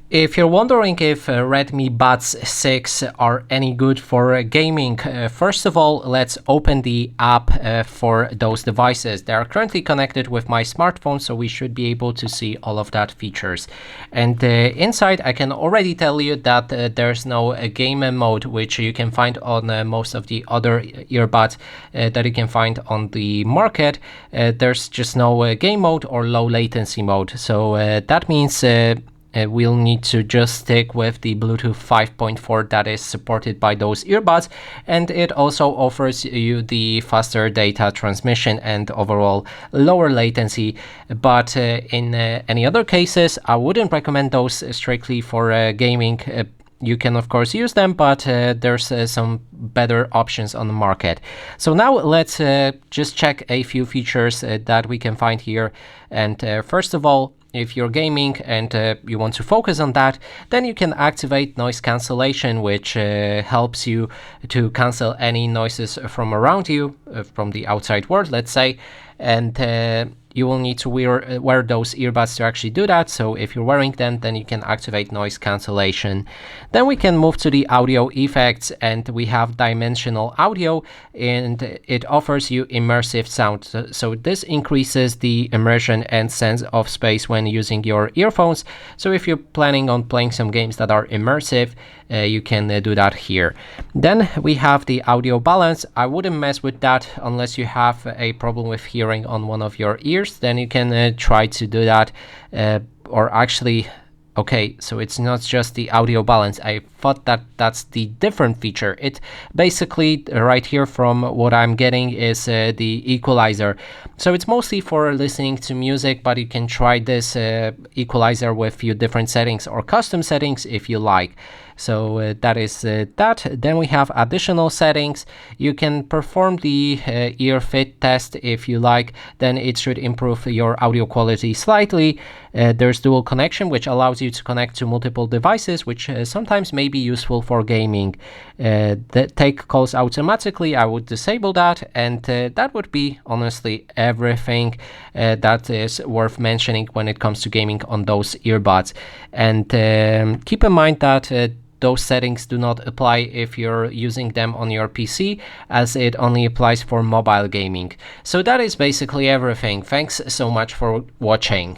If you're wondering if Redmi Buds 6 are any good for gaming, first of all, let's open the app for those devices. They are currently connected with my smartphone, so we should be able to see all of that features. And inside, I can already tell you that there's no game mode, which you can find on most of the other earbuds that you can find on the market. There's just no game mode or low latency mode. So that means we'll need to just stick with the Bluetooth 5.4 that is supported by those earbuds, and it also offers you the faster data transmission and overall lower latency. But in any other cases, I wouldn't recommend those strictly for gaming. You can of course use them, but there's some better options on the market. So now let's just check a few features that we can find here. And first of all, if you're gaming and you want to focus on that, then you can activate noise cancellation, which helps you to cancel any noises from around you, from the outside world, let's say. And you will need to wear those earbuds to actually do that. So if you're wearing them, then you can activate noise cancellation. Then we can move to the audio effects, and we have dimensional audio, and it offers you immersive sound. So this increases the immersion and sense of space when using your earphones. So if you're planning on playing some games that are immersive, you can do that here. Then we have the audio balance. I wouldn't mess with that unless you have a problem with hearing on one of your ears. Then you can try to do that, or actually, okay, so it's not just the audio balance. I thought that that's the different feature. It basically, right here from what I'm getting, is the equalizer. So it's mostly for listening to music, but you can try this equalizer with a few different settings or custom settings if you like. So that is that. Then we have additional settings. You can perform the ear fit test if you like. Then it should improve your audio quality slightly. There's dual connection, which allows you to connect to multiple devices, which sometimes may be useful for gaming. Take calls automatically. I would disable that, and that would be honestly everything that is worth mentioning when it comes to gaming on those earbuds. And keep in mind that those settings do not apply if you're using them on your PC, as it only applies for mobile gaming. So that is basically everything. Thanks so much for watching.